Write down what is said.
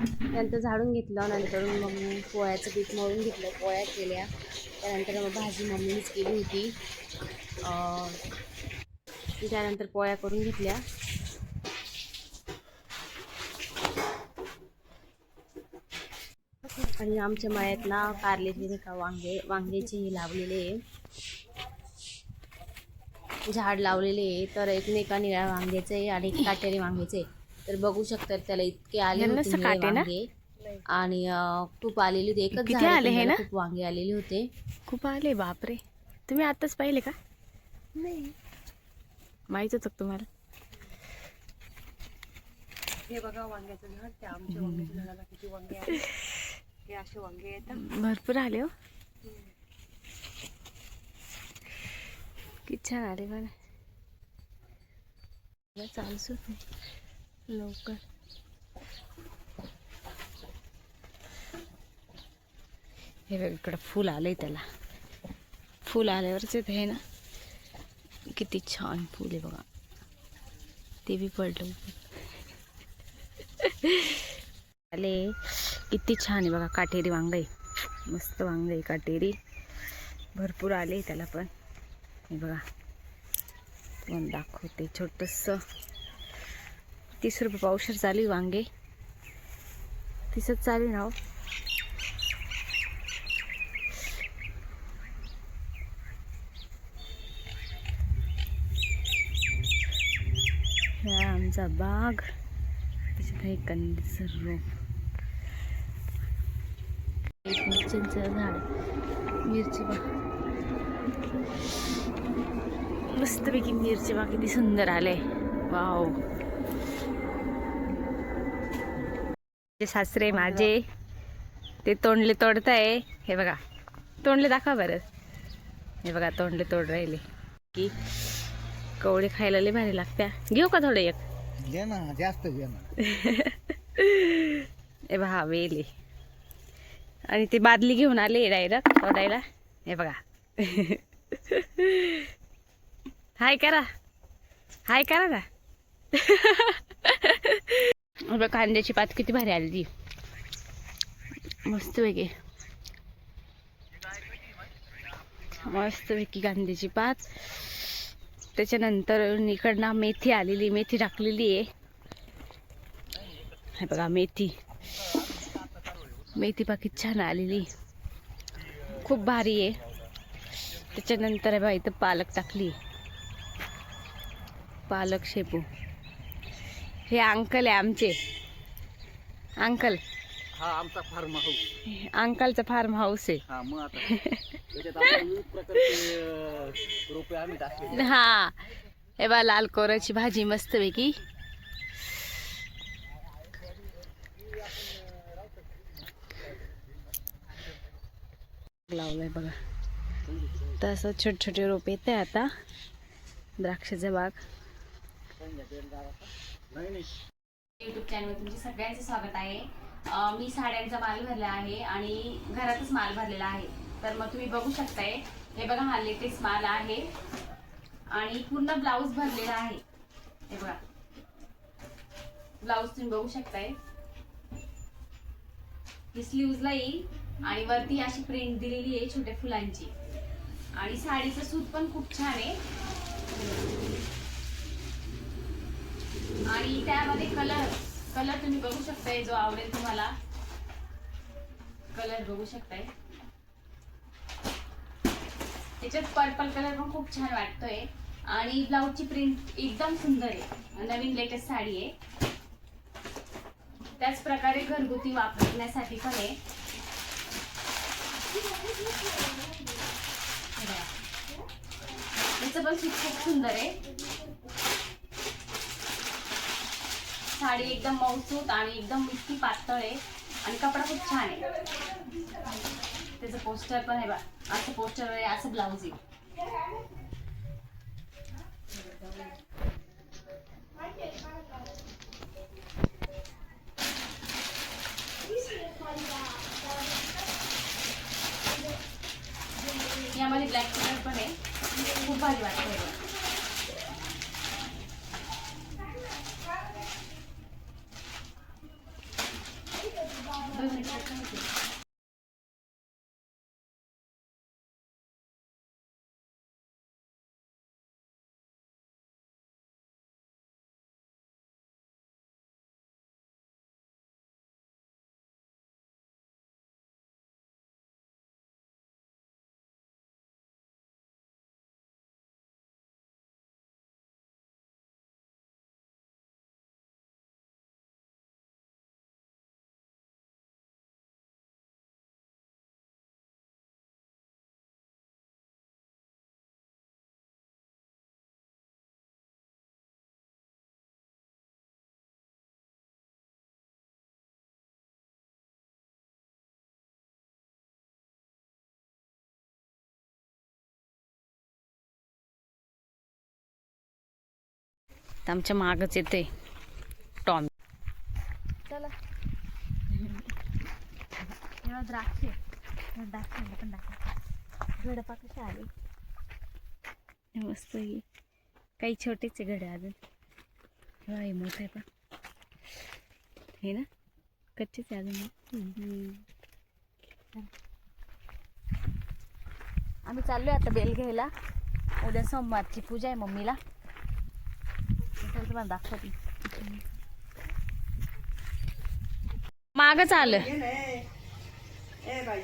नंतर झाडून घेतलं, नंतर मग पोळ्याचं पीठ मळून घेतलं, पोळ्या केल्या. त्यानंतर मग भाजी मम्मीनेच केली होती. त्यानंतर पोळ्या करून घेतल्या. आणि आमच्या मळ्यात ना कारल्याचे नाही का वांग्याचे हे लावलेले झाड लावलेले आहे. तर एक एका निळ्या वांग्याचं आहे आणि एक काटेरी वांग्याचं आहे. तर बघू शकतात त्याला इतके आले होते निळे वांगे आणि खूप आलेले होते. एकच झाड आहे ना, खूप वांगे आलेले होते. खूप आले बापरे. तुम्ही आताच पाहिले का? नाही माहित होतं तुम्हाला? हे बघा वांग्याचं झाड, त्या आमच्या वांग्याच्या झाडाला किती वांगे आले. हे असे वांगे येतात, भरपूर आले हो. किती छान आले पण चालू लवकर. हे बघ इकडं फुल आलंय, त्याला फुल आल्यावरच येत आहे ना. किती छान फुल आहे बघा. ते बी पडलं आले. किती छान आहे बघा. काटेरी वांग आहे, मस्त वांग आहे काटेरी. भरपूर आले त्याला पण. हे बघा तुम्हाला दाखवते. छोटंसं 30 रुपये पावशेर चालू वांगे. 30च चालू ना हो. हा आमचा बाग. त्याच्यात आहे कंदीचं रोप. एक मिरच्यांचं झाड, मिरची बाग. मस्तपैकी मिरची बाग किती सुंदर आले. वाव. सासरे माझे ते तोंडले तोडताय. हे बघा तोंडले दाखवा बरं. हे बघा तोंडले तोड राहिले की कवळे खायला लय भारी लागत्या. घेऊ का थोडे? एक घे ना, जास्त घे ना. हे बघा वेले. आणि ते बादली घेऊन आले डायरेक्ट तोडायला. हे बघा. हाय करा, हाय करा ना. बघा कांद्याची पात किती भारी आली ती, मस्त वेगळी. मस्त पैकी कांद्याची पात. त्याच्यानंतर इकडनं मेथी आलेली, मेथी टाकलेली आहे. हे बघा मेथी, मेथी पाकी छान आलेली, खूप भारी आहे. त्याच्यानंतर बघा इथं पालक टाकली, पालक शेपू. हे अंकल आहे आमचे, अंकल. हा आमचा फार्म हाऊस. अंकलचा फार्म हाऊस आहे. हा मग आता त्याच्यात आपण विविध प्रकारचे रोपे आम्ही टाकले. हा हे बघा लाल कोराची भाजी मस्त पैकी. लावलंय बघा. तसं छोटे छोटे रोप येत आहे आता. द्राक्षाचा बाग. युट्यूब चॅनलवर तुमचे सगळ्यांचे स्वागत आहे. मी साड्यांचा माल भरला आहे आणि घरातच माल भरलेला आहे. तर मग तुम्ही बघू शकताय. हे बघा हा लेटेस्ट माल आहे आणि पूर्ण ब्लाऊज भरलेला आहे. हे बघा ब्लाऊज तुम्ही बघू शकताय. ही स्लीव्हजला येईल आणि वरती अशी प्रिंट दिलेली आहे छोट्या फुलांची. आणि साडीचं सूत पण खूप छान आहे. आणि त्यामध्ये कलर तुम्ही बघू शकताय, जो आवडेल तुम्हाला कलर बघू शकताय. त्याच्यात पर्पल कलर पण खूप छान वाटतोय. आणि ब्लाऊजची प्रिंट एकदम सुंदर आहे. नवीन लेटेस्ट साडी आहे. त्याच प्रकारे घरगुती वापरण्यासाठी पण आहे. त्याचं पण सूत खूप सुंदर आहे. साडी एकदम मऊसूत आणि एकदम इतकी पातळ आहे आणि कपडा खूप छान आहे. त्याचं पोस्टर पण आहे बा, असं पोस्टर आहे, असं ब्लाऊज आहे. यामध्ये ब्लॅक कलर पण आहे, खूप भारी वाटतंय. तर आमच्या मागच येते टॉम. चला द्राक्षे पण गडपा कसे आले मस्त आहे. काही छोटेच आहे घडे अजून. हे मोठं आहे पण हे ना कच्चेच आहे अजून. आम्ही चाललोय आता बेल घ्यायला. उद्या सोमवारची पूजा आहे मम्मीला. तुम्हाला दाखवते. मागच आलं. ए बाई